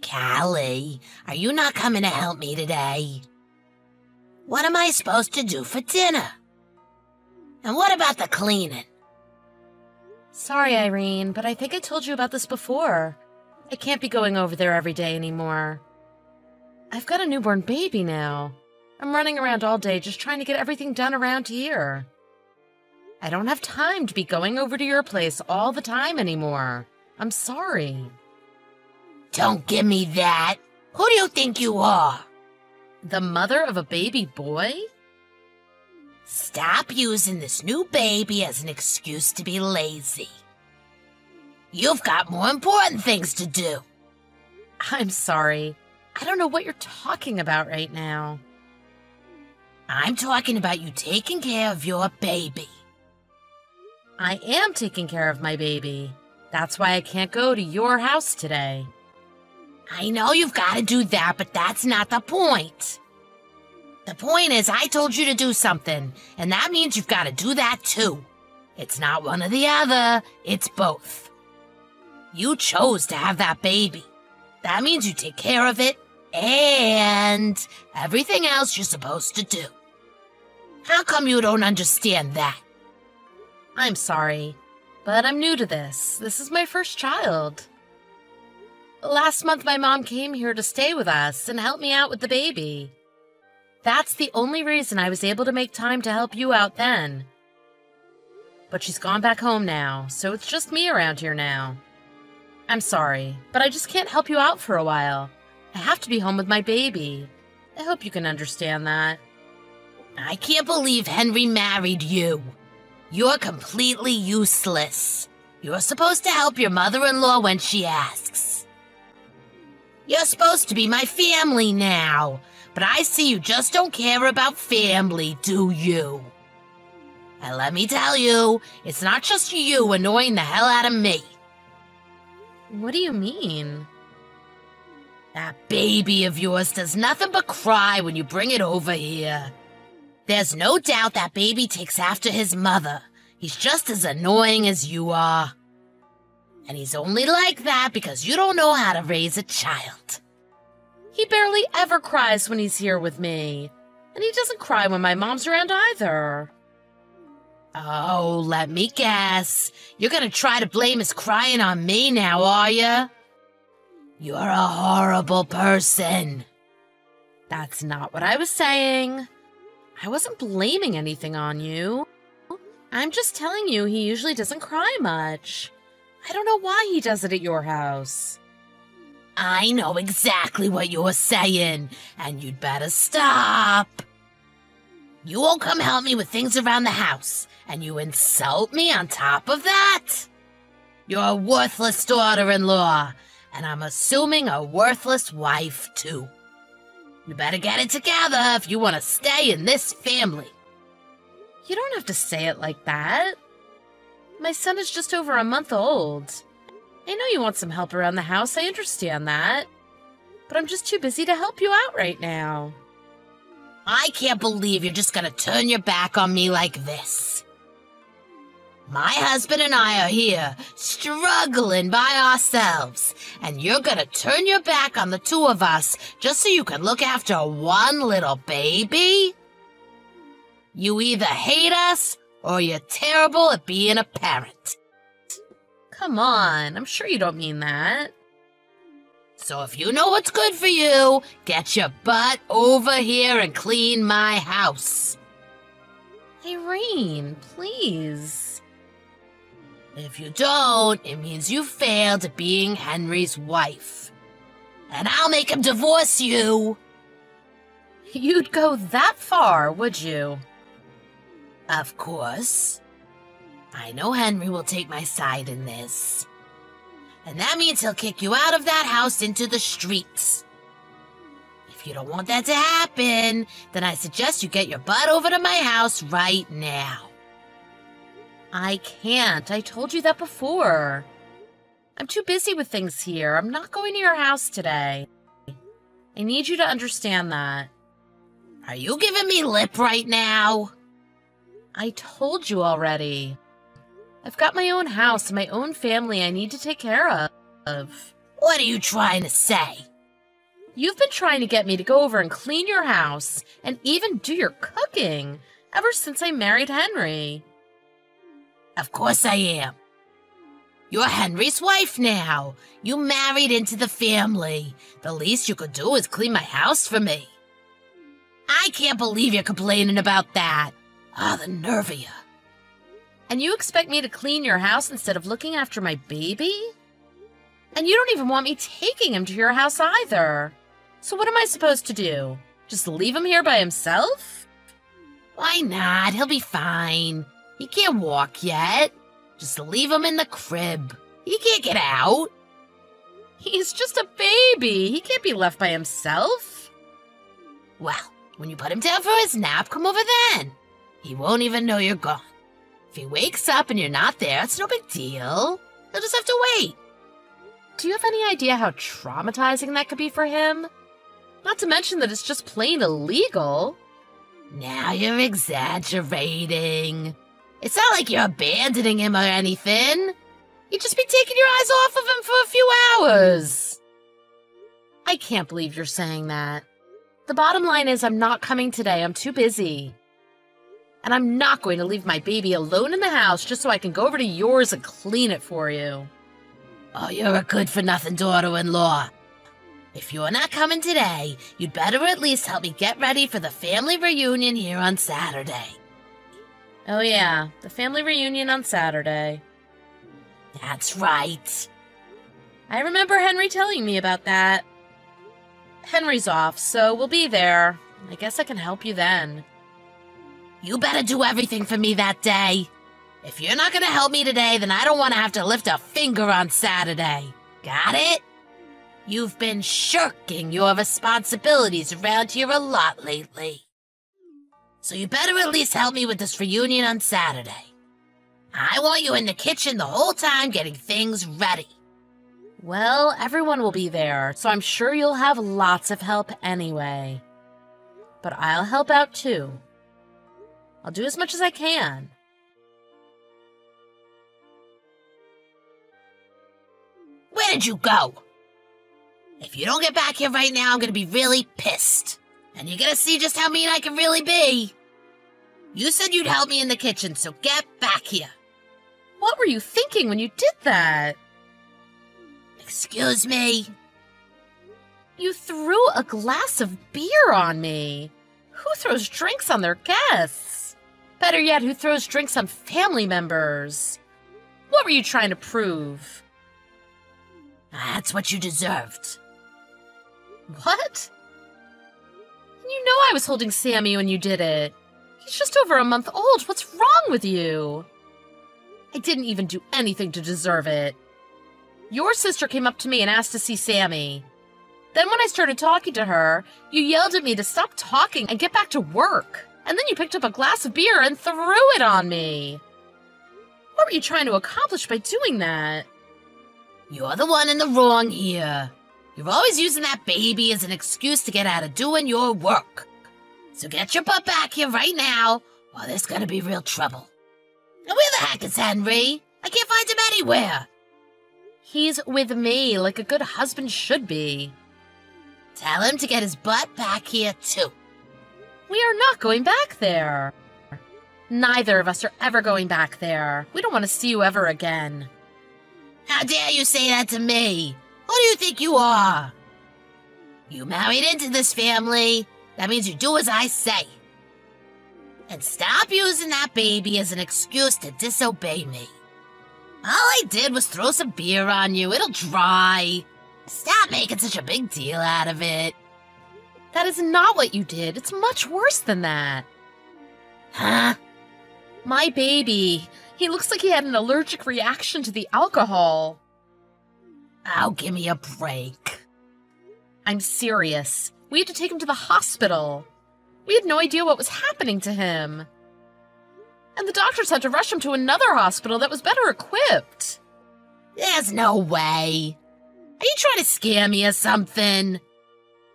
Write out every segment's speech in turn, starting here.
Callie, are you not coming to help me today? What am I supposed to do for dinner? And what about the cleaning? Sorry, Irene, but I think I told you about this before. I can't be going over there every day anymore. I've got a newborn baby now. I'm running around all day just trying to get everything done around here. I don't have time to be going over to your place all the time anymore. I'm sorry. Don't give me that. Who do you think you are? The mother of a baby boy? Stop using this new baby as an excuse to be lazy. You've got more important things to do. I'm sorry. I don't know what you're talking about right now. I'm talking about you taking care of your baby. I am taking care of my baby. That's why I can't go to your house today. I know you've got to do that, but that's not the point. The point is I told you to do something, and that means you've got to do that too. It's not one or the other, it's both. You chose to have that baby. That means you take care of it and everything else you're supposed to do. How come you don't understand that? I'm sorry, but I'm new to this. This is my first child. Last month, my mom came here to stay with us and help me out with the baby. That's the only reason I was able to make time to help you out then. But she's gone back home now, so it's just me around here now. I'm sorry, but I just can't help you out for a while. I have to be home with my baby. I hope you can understand that. I can't believe Henry married you. You're completely useless. You're supposed to help your mother-in-law when she asks. You're supposed to be my family now, but I see you just don't care about family, do you? And let me tell you, it's not just you annoying the hell out of me. What do you mean? That baby of yours does nothing but cry when you bring it over here. There's no doubt that baby takes after his mother. He's just as annoying as you are. And he's only like that because you don't know how to raise a child. He barely ever cries when he's here with me. And he doesn't cry when my mom's around either. Oh, let me guess. You're gonna try to blame his crying on me now, are you? You're a horrible person. That's not what I was saying. I wasn't blaming anything on you. I'm just telling you he usually doesn't cry much. I don't know why he does it at your house. I know exactly what you're saying, and you'd better stop. You won't come help me with things around the house, and you insult me on top of that? You're a worthless daughter-in-law, and I'm assuming a worthless wife, too. You better get it together if you want to stay in this family. You don't have to say it like that. My son is just over a month old. I know you want some help around the house, I understand that. But I'm just too busy to help you out right now. I can't believe you're just gonna turn your back on me like this. My husband and I are here, struggling by ourselves, and you're gonna turn your back on the two of us just so you can look after one little baby? You either hate us, or you're terrible at being a parent. Come on, I'm sure you don't mean that. So if you know what's good for you, get your butt over here and clean my house. Irene, please. If you don't, it means you failed at being Henry's wife. And I'll make him divorce you. You'd go that far, would you? Of course. I know Henry will take my side in this. And that means he'll kick you out of that house into the streets. If you don't want that to happen, then I suggest you get your butt over to my house right now. I can't. I told you that before. I'm too busy with things here. I'm not going to your house today. I need you to understand that. Are you giving me lip right now? I told you already. I've got my own house and my own family I need to take care of. What are you trying to say? You've been trying to get me to go over and clean your house and even do your cooking ever since I married Henry. Of course I am. You're Henry's wife now. You married into the family. The least you could do is clean my house for me. I can't believe you're complaining about that. The nerve of you. And you expect me to clean your house instead of looking after my baby? And you don't even want me taking him to your house either. So what am I supposed to do? Just leave him here by himself? Why not? He'll be fine. He can't walk yet. Just leave him in the crib. He can't get out. He's just a baby. He can't be left by himself. Well, when you put him down for his nap, come over then. He won't even know you're gone. If he wakes up and you're not there, it's no big deal. He'll just have to wait. Do you have any idea how traumatizing that could be for him? Not to mention that it's just plain illegal. Now you're exaggerating. It's not like you're abandoning him or anything. You'd just be taking your eyes off of him for a few hours. I can't believe you're saying that. The bottom line is I'm not coming today. I'm too busy. And I'm not going to leave my baby alone in the house just so I can go over to yours and clean it for you. Oh, you're a good-for-nothing daughter-in-law. If you're not coming today, you'd better at least help me get ready for the family reunion here on Saturday. Oh yeah, the family reunion on Saturday. That's right. I remember Henry telling me about that. Henry's off, so we'll be there. I guess I can help you then. You better do everything for me that day. If you're not going to help me today, then I don't want to have to lift a finger on Saturday. Got it? You've been shirking your responsibilities around here a lot lately. So you better at least help me with this reunion on Saturday. I want you in the kitchen the whole time getting things ready. Well, everyone will be there, so I'm sure you'll have lots of help anyway. But I'll help out too. I'll do as much as I can. Where did you go? If you don't get back here right now, I'm going to be really pissed. And you're going to see just how mean I can really be. You said you'd help me in the kitchen, so get back here. What were you thinking when you did that? Excuse me? You threw a glass of beer on me. Who throws drinks on their guests? Better yet, who throws drinks on family members? What were you trying to prove? That's what you deserved. What? You know I was holding Sammy when you did it. He's just over a month old. What's wrong with you? I didn't even do anything to deserve it. Your sister came up to me and asked to see Sammy. Then when I started talking to her, you yelled at me to stop talking and get back to work. And then you picked up a glass of beer and threw it on me. What were you trying to accomplish by doing that? You're the one in the wrong here. You're always using that baby as an excuse to get out of doing your work. So get your butt back here right now, or there's gonna be real trouble. Now where the heck is Henry? I can't find him anywhere. He's with me, like a good husband should be. Tell him to get his butt back here, too. We are not going back there. Neither of us are ever going back there. We don't want to see you ever again. How dare you say that to me? Who do you think you are? You married into this family. That means you do as I say. And stop using that baby as an excuse to disobey me. All I did was throw some beer on you. It'll dry. Stop making such a big deal out of it. That is not what you did. It's much worse than that. Huh? My baby. He looks like he had an allergic reaction to the alcohol. Oh, give me a break. I'm serious. We had to take him to the hospital. We had no idea what was happening to him. And the doctors had to rush him to another hospital that was better equipped. There's no way. Are you trying to scare me or something?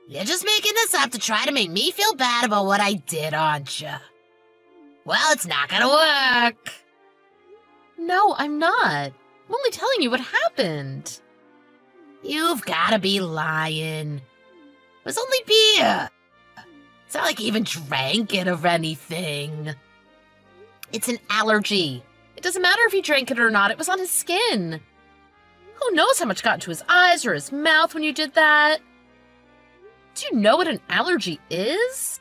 You're just making this up to try to make me feel bad about what I did, aren't you? Well, it's not gonna work. No, I'm not. I'm only telling you what happened. You've gotta be lying. It was only beer. It's not like he even drank it or anything. It's an allergy. It doesn't matter if he drank it or not. It was on his skin. Who knows how much got into his eyes or his mouth when you did that? Do you know what an allergy is?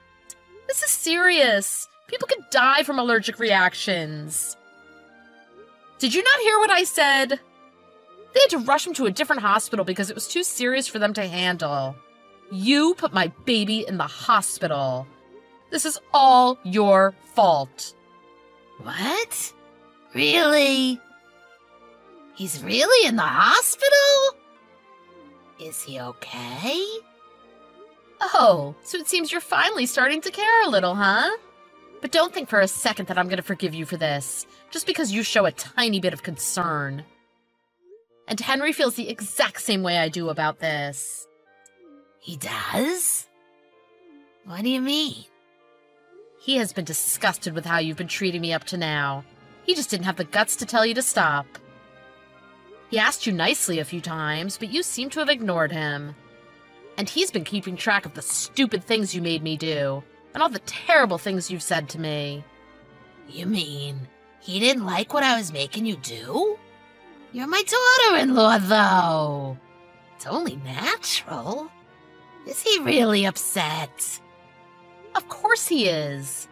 This is serious. People could die from allergic reactions. Did you not hear what I said? They had to rush him to a different hospital because it was too serious for them to handle. You put my baby in the hospital. This is all your fault. What? Really? He's really in the hospital? Is he okay? Oh, so it seems you're finally starting to care a little, huh? But don't think for a second that I'm going to forgive you for this, just because you show a tiny bit of concern. And Henry feels the exact same way I do about this. He does? What do you mean? He has been disgusted with how you've been treating me up to now. He just didn't have the guts to tell you to stop. He asked you nicely a few times, but you seem to have ignored him. And he's been keeping track of the stupid things you made me do, and all the terrible things you've said to me. You mean he didn't like what I was making you do? You're my daughter-in-law, though. It's only natural. Is he really upset? Of course he is.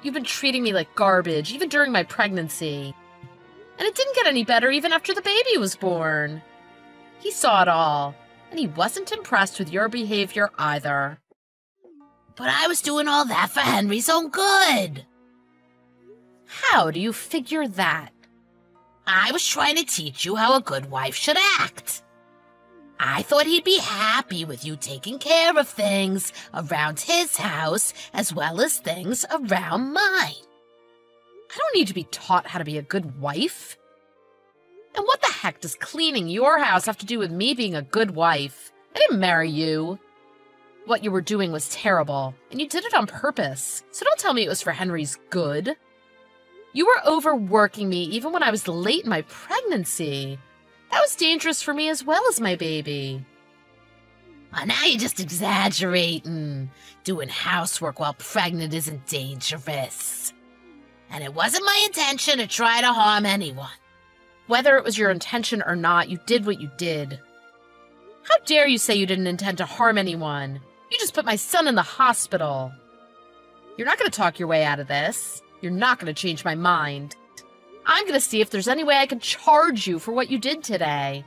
You've been treating me like garbage, even during my pregnancy. And it didn't get any better even after the baby was born. He saw it all, and he wasn't impressed with your behavior either. But I was doing all that for Henry's own good. How do you figure that? I was trying to teach you how a good wife should act. I thought he'd be happy with you taking care of things around his house as well as things around mine. I don't need to be taught how to be a good wife. And what the heck does cleaning your house have to do with me being a good wife? I didn't marry you. What you were doing was terrible, and you did it on purpose, so don't tell me it was for Henry's good. You were overworking me even when I was late in my pregnancy. That was dangerous for me as well as my baby. Oh, now you're just exaggerating. Doing housework while pregnant isn't dangerous. And it wasn't my intention to try to harm anyone. Whether it was your intention or not, you did what you did. How dare you say you didn't intend to harm anyone? You just put my son in the hospital. You're not going to talk your way out of this. You're not going to change my mind. I'm going to see if there's any way I can charge you for what you did today.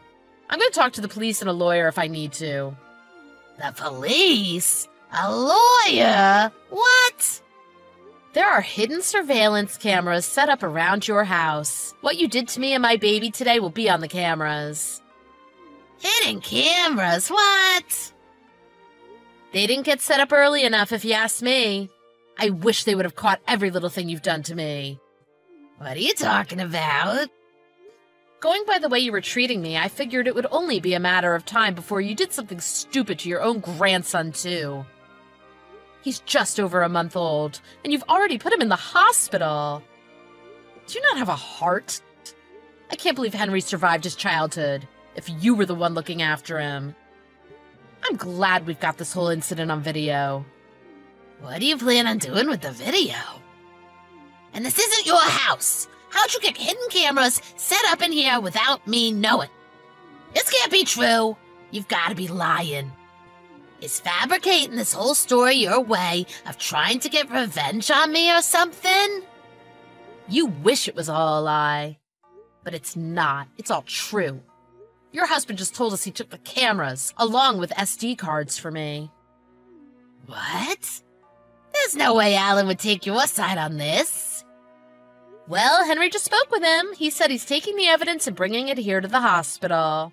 I'm going to talk to the police and a lawyer if I need to. The police? A lawyer? What? There are hidden surveillance cameras set up around your house. What you did to me and my baby today will be on the cameras. Hidden cameras? What? They didn't get set up early enough, if you ask me. I wish they would have caught every little thing you've done to me. What are you talking about? Going by the way you were treating me, I figured it would only be a matter of time before you did something stupid to your own grandson, too. He's just over a month old, and you've already put him in the hospital. Do you not have a heart? I can't believe Henry survived his childhood, if you were the one looking after him. I'm glad we've got this whole incident on video. What do you plan on doing with the video? And this isn't your house. How'd you get hidden cameras set up in here without me knowing? This can't be true. You've got to be lying. Is fabricating this whole story your way of trying to get revenge on me or something? You wish it was all a lie. But it's not. It's all true. Your husband just told us he took the cameras, along with SD cards for me. What? There's no way Alan would take your side on this. Well, Henry just spoke with him. He said he's taking the evidence and bringing it here to the hospital.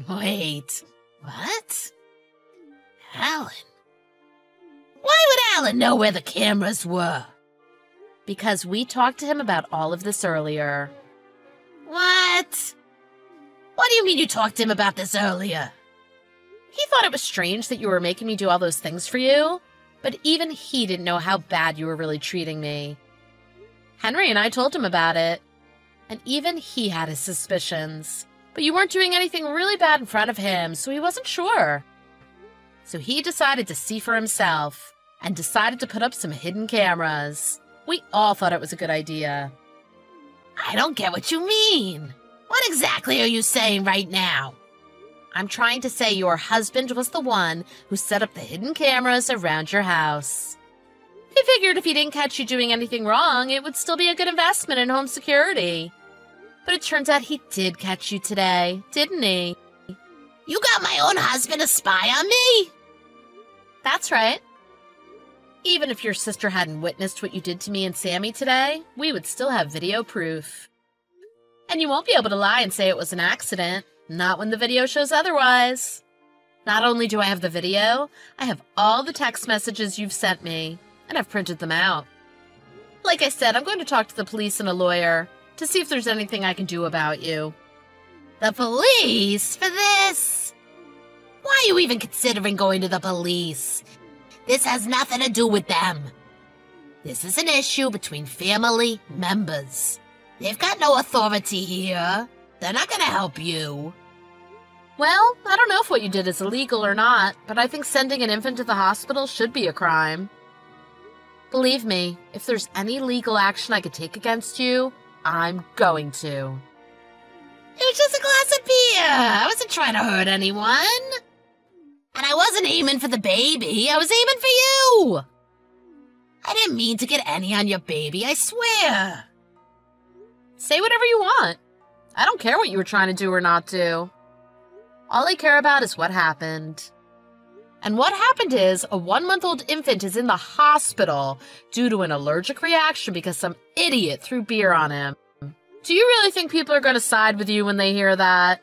Wait, what? Alan? Why would Alan know where the cameras were? Because we talked to him about all of this earlier. What? What do you mean you talked to him about this earlier? He thought it was strange that you were making me do all those things for you, but even he didn't know how bad you were really treating me. Henry and I told him about it, and even he had his suspicions. But you weren't doing anything really bad in front of him, so he wasn't sure. So he decided to see for himself and decided to put up some hidden cameras. We all thought it was a good idea. I don't get what you mean. What exactly are you saying right now? I'm trying to say your husband was the one who set up the hidden cameras around your house. He figured if he didn't catch you doing anything wrong, it would still be a good investment in home security. But it turns out he did catch you today, didn't he? You got my own husband to spy on me? That's right. Even if your sister hadn't witnessed what you did to me and Sammy today, we would still have video proof. And you won't be able to lie and say it was an accident, not when the video shows otherwise. Not only do I have the video, I have all the text messages you've sent me, and I've printed them out. Like I said, I'm going to talk to the police and a lawyer to see if there's anything I can do about you. The police? For this? Why are you even considering going to the police? This has nothing to do with them. This is an issue between family members. They've got no authority here. They're not gonna help you. Well, I don't know if what you did is illegal or not, but I think sending an infant to the hospital should be a crime. Believe me, if there's any legal action I could take against you, I'm going to. It was just a glass of beer. I wasn't trying to hurt anyone. And I wasn't aiming for the baby. I was aiming for you. I didn't mean to get any on your baby, I swear. Say whatever you want. I don't care what you were trying to do or not do. All I care about is what happened. And what happened is a 1-month-old infant is in the hospital due to an allergic reaction because some idiot threw beer on him. Do you really think people are going to side with you when they hear that?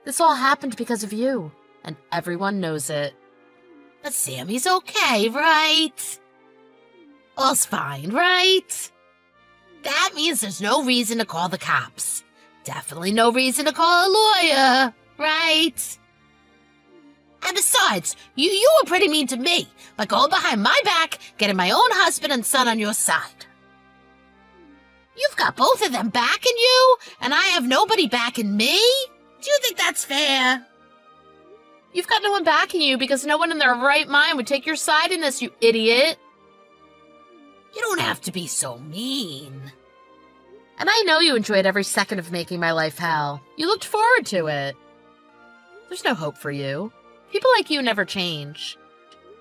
This all happened because of you, and everyone knows it. But Sammy's okay, right? All's fine, right? That means there's no reason to call the cops. Definitely no reason to call a lawyer, right? And besides, you were pretty mean to me by going behind my back, getting my own husband and son on your side. You've got both of them backing you, and I have nobody backing me? Do you think that's fair? You've got no one backing you because no one in their right mind would take your side in this, you idiot. You don't have to be so mean. And I know you enjoyed every second of making my life hell. You looked forward to it. There's no hope for you. People like you never change.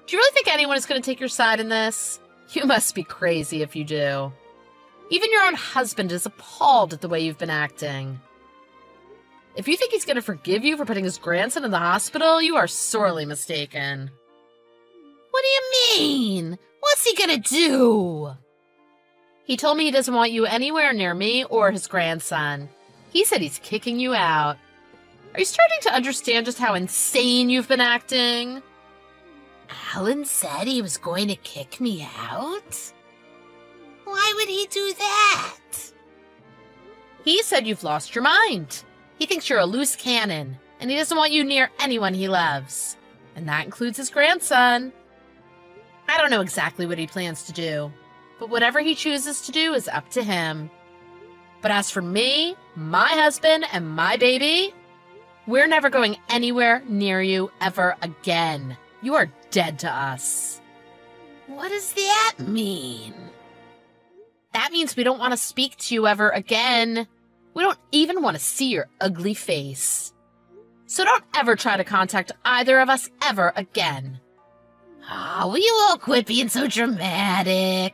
Do you really think anyone is going to take your side in this? You must be crazy if you do. Even your own husband is appalled at the way you've been acting. If you think he's going to forgive you for putting his grandson in the hospital, you are sorely mistaken. What do you mean? What's he gonna do? He told me he doesn't want you anywhere near me or his grandson. He said he's kicking you out. Are you starting to understand just how insane you've been acting? Alan said he was going to kick me out? Why would he do that? He said you've lost your mind. He thinks you're a loose cannon, and he doesn't want you near anyone he loves. And that includes his grandson. I don't know exactly what he plans to do, but whatever he chooses to do is up to him. But as for me, my husband, and my baby, we're never going anywhere near you ever again. You are dead to us. What does that mean? That means we don't want to speak to you ever again. We don't even want to see your ugly face. So don't ever try to contact either of us ever again. Oh, will you all quit being so dramatic?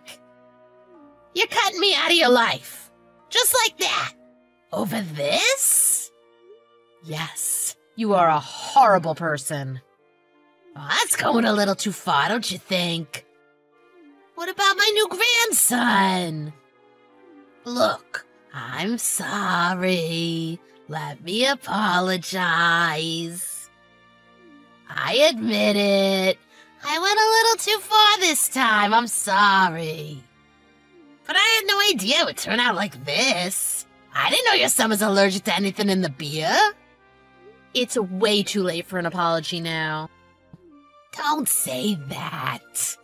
You're cutting me out of your life. Just like that. Over this? Yes, you are a horrible person. Oh, that's going a little too far, don't you think? What about my new grandson? Look, I'm sorry. Let me apologize. I admit it. I went a little too far this time. I'm sorry. But I had no idea it would turn out like this. I didn't know your son was allergic to anything in the beer. It's way too late for an apology now. Don't say that.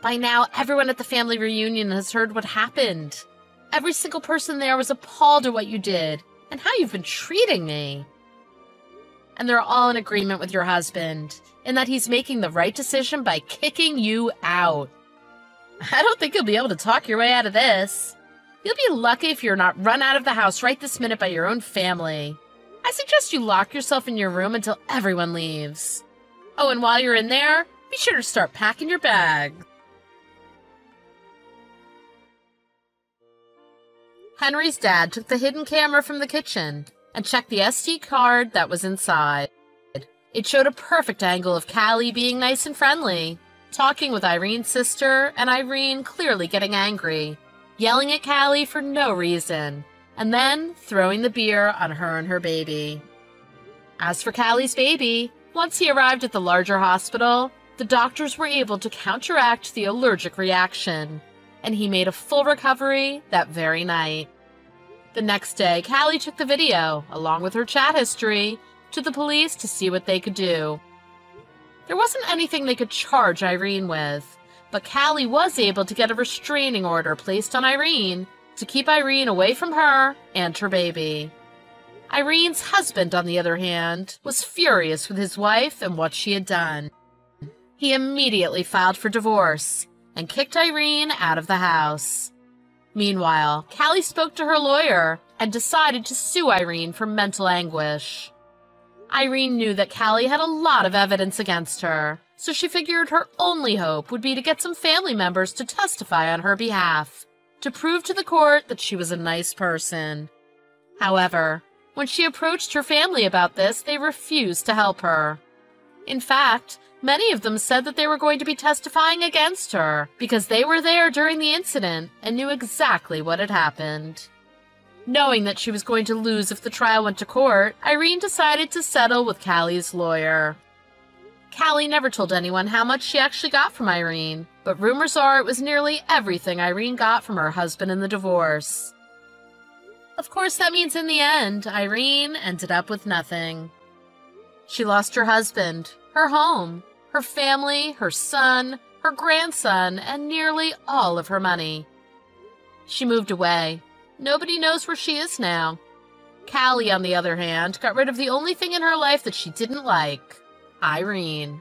By now, everyone at the family reunion has heard what happened. Every single person there was appalled at what you did and how you've been treating me. And they're all in agreement with your husband, in that he's making the right decision by kicking you out. I don't think you'll be able to talk your way out of this. You'll be lucky if you're not run out of the house right this minute by your own family. I suggest you lock yourself in your room until everyone leaves. Oh, and while you're in there, be sure to start packing your bag. Henry's dad took the hidden camera from the kitchen and checked the SD card that was inside. It showed a perfect angle of Callie being nice and friendly, talking with Irene's sister, and Irene clearly getting angry, yelling at Callie for no reason, and then throwing the beer on her and her baby. As for Callie's baby, once he arrived at the larger hospital, the doctors were able to counteract the allergic reaction, and he made a full recovery that very night. The next day, Callie took the video, along with her chat history, to the police to see what they could do. There wasn't anything they could charge Irene with, but Callie was able to get a restraining order placed on Irene to keep Irene away from her and her baby. Irene's husband, on the other hand, was furious with his wife and what she had done. He immediately filed for divorce and kicked Irene out of the house. Meanwhile, Callie spoke to her lawyer and decided to sue Irene for mental anguish. Irene knew that Callie had a lot of evidence against her, so she figured her only hope would be to get some family members to testify on her behalf, to prove to the court that she was a nice person. However, when she approached her family about this, they refused to help her. In fact, many of them said that they were going to be testifying against her because they were there during the incident and knew exactly what had happened. Knowing that she was going to lose if the trial went to court, Irene decided to settle with Callie's lawyer. Callie never told anyone how much she actually got from Irene, but rumors are it was nearly everything Irene got from her husband in the divorce. Of course, that means in the end, Irene ended up with nothing. She lost her husband, her home, her family, her son, her grandson, and nearly all of her money. She moved away. Nobody knows where she is now. Callie, on the other hand, got rid of the only thing in her life that she didn't like, Irene.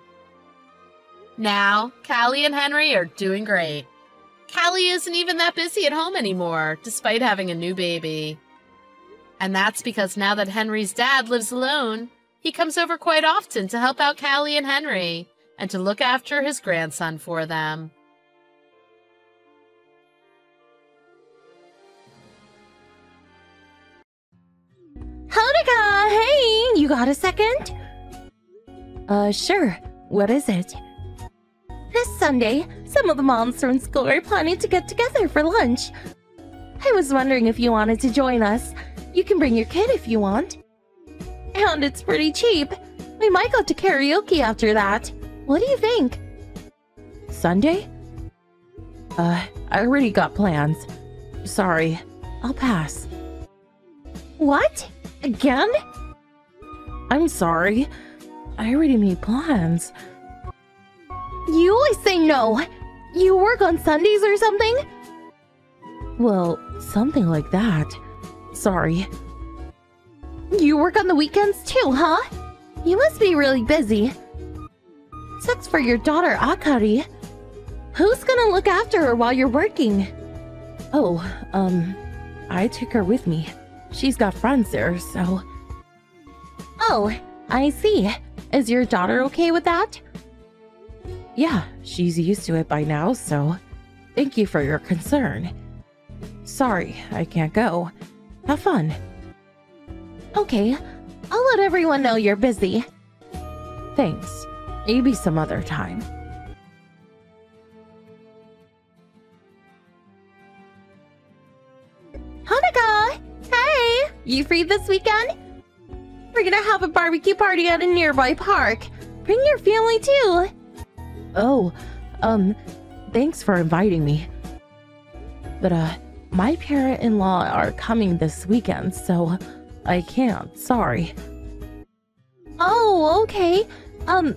Now, Callie and Henry are doing great. Callie isn't even that busy at home anymore, despite having a new baby. And that's because now that Henry's dad lives alone, he comes over quite often to help out Callie and Henry, and to look after his grandson for them. Honika, hey, you got a second? Sure. What is it? This Sunday, some of the moms from school are planning to get together for lunch. I was wondering if you wanted to join us. You can bring your kid if you want. And it's pretty cheap. We might go to karaoke after that. What do you think? Sunday? I already got plans. Sorry, I'll pass. What? Again? I'm sorry. I already made plans. You always say no. You work on Sundays or something? Well, something like that. Sorry. You work on the weekends too, huh? You must be really busy. Sucks for your daughter, Akari. Who's gonna look after her while you're working? Oh, I took her with me. She's got friends there, so... Oh, I see. Is your daughter okay with that? Yeah, she's used to it by now, so... Thank you for your concern. Sorry, I can't go. Have fun. Okay, I'll let everyone know you're busy. Thanks. Maybe some other time. Hanukkah! Hey! You free this weekend? We're gonna have a barbecue party at a nearby park. Bring your family too. Oh, thanks for inviting me. But, my parent-in-law are coming this weekend, so I can't, sorry. Oh, okay.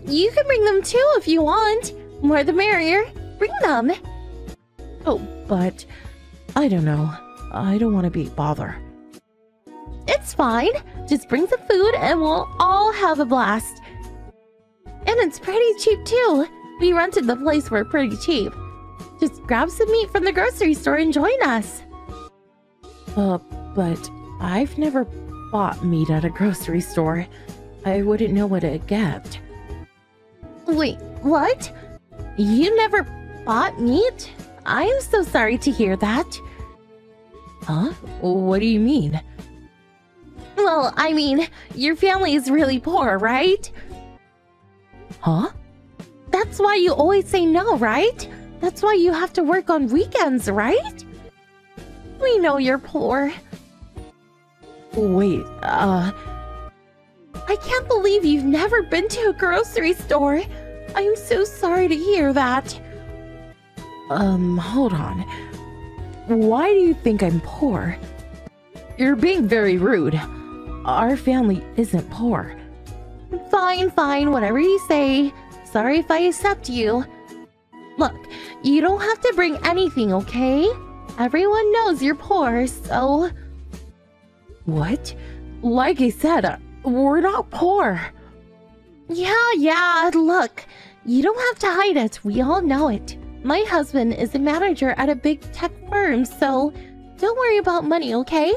You can bring them too if you want. More the merrier. Bring them. Oh, but I don't know. I don't want to be a bother. It's fine. Just bring some food and we'll all have a blast. And it's pretty cheap too. We rented the place for pretty cheap. Just grab some meat from the grocery store and join us. But I've never bought meat at a grocery store. I wouldn't know what to get. Wait, what? You never bought meat? I am so sorry to hear that. Huh? What do you mean? Well, I mean, your family is really poor, right? Huh? That's why you always say no, right? That's why you have to work on weekends, right? We know you're poor. Wait, I can't believe you've never been to a grocery store. I'm so sorry to hear that. Hold on. Why do you think I'm poor? You're being very rude. Our family isn't poor. Fine, whatever you say. Sorry if I accept you. Look, you don't have to bring anything, okay? Everyone knows you're poor, so... What? Like I said, we're not poor. Yeah, look. You don't have to hide it. We all know it. My husband is a manager at a big tech firm, so don't worry about money, okay?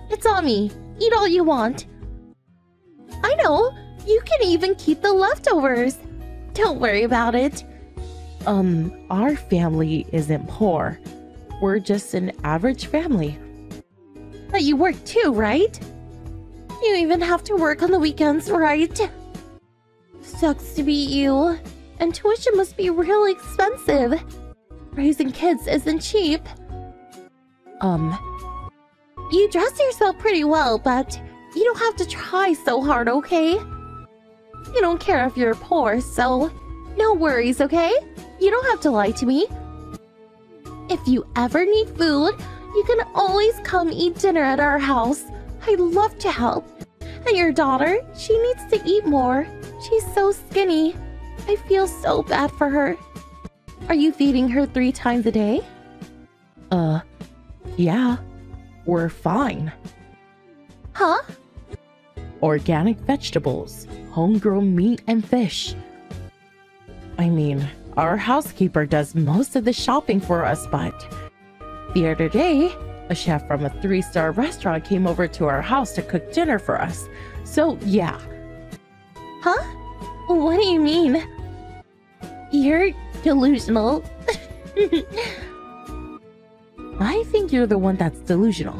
It's on me. Eat all you want. I know. You can even keep the leftovers. Don't worry about it. Our family isn't poor. We're just an average family. But you work too, right? You even have to work on the weekends, right? Sucks to be you. And tuition must be really expensive. Raising kids isn't cheap. You dress yourself pretty well, but you don't have to try so hard, okay? You don't care if you're poor, so no worries, okay? You don't have to lie to me. If you ever need food, you can always come eat dinner at our house. I'd love to help. And your daughter, she needs to eat more. She's so skinny. I feel so bad for her. Are you feeding her 3 times a day? Yeah. We're fine. Huh? Organic vegetables, homegrown meat and fish. I mean, our housekeeper does most of the shopping for us, but the other day, a chef from a 3-star restaurant came over to our house to cook dinner for us. So, yeah. Huh? What do you mean? You're delusional. I think you're the one that's delusional.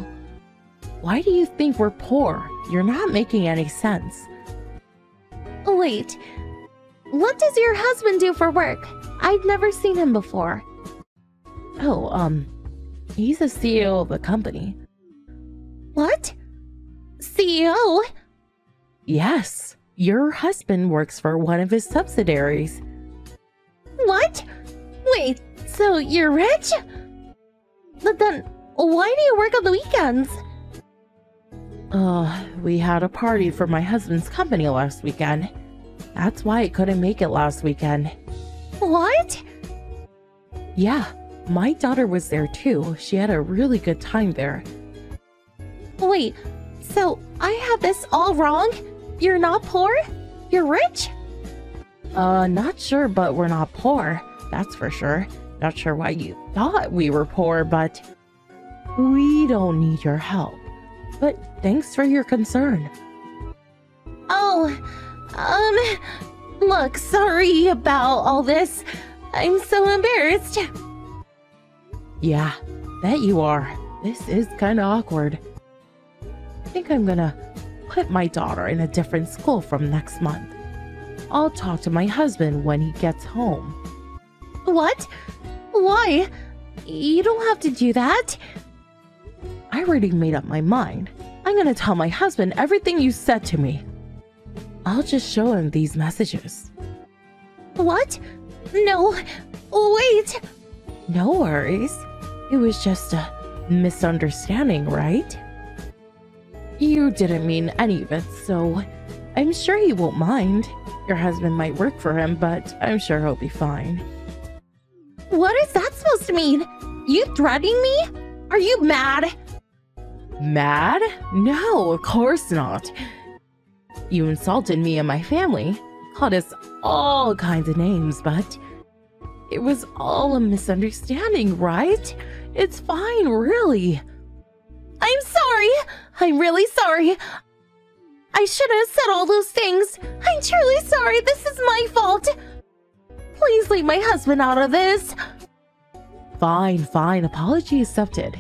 Why do you think we're poor? You're not making any sense. Wait, what does your husband do for work? I've never seen him before. Oh, he's the CEO of the company. What? CEO? Yes, your husband works for one of his subsidiaries. What? Wait, so you're rich? But then, why do you work on the weekends? We had a party for my husband's company last weekend. That's why I couldn't make it last weekend. What? Yeah, my daughter was there too. She had a really good time there. Wait, so I have this all wrong? You're not poor? You're rich? Not sure, but we're not poor. That's for sure. Not sure why you thought we were poor, but we don't need your help. But thanks for your concern. Oh, look, sorry about all this. I'm so embarrassed. Yeah, bet you are. This is kind of awkward. I think I'm gonna put my daughter in a different school from next month. I'll talk to my husband when he gets home. What? Why? You don't have to do that. I already made up my mind. I'm gonna tell my husband everything you said to me. I'll just show him these messages. What? No, wait. No worries. It was just a misunderstanding, right? You didn't mean any of it, so I'm sure he won't mind. Your husband might work for him, but I'm sure he'll be fine. What is that supposed to mean? You threatening me? Are you mad? Mad? No, of course not. You insulted me and my family, called us all kinds of names, but it was all a misunderstanding, right? It's fine, really. I'm sorry. I'm really sorry. I shouldn't have said all those things. I'm truly sorry. This is my fault. Please leave my husband out of this. Fine. Apology accepted.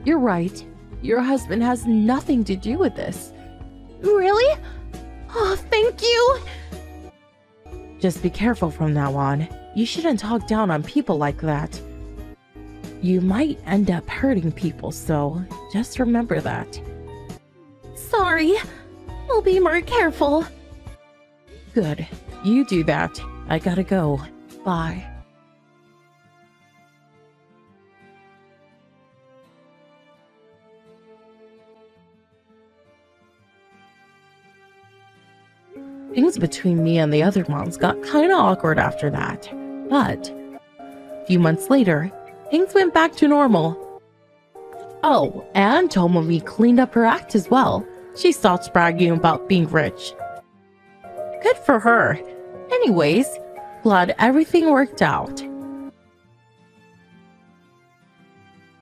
You're right. Your husband has nothing to do with this. Really? Oh, thank you. Just be careful from now on. You shouldn't talk down on people like that. You might end up hurting people, so just remember that. Sorry. I'll be more careful. Good. You do that. I gotta go. Bye. Things between me and the other moms got kinda awkward after that. But a few months later, things went back to normal. Oh, and Tomomi cleaned up her act as well. She stopped bragging about being rich. Good for her. Anyways, glad everything worked out.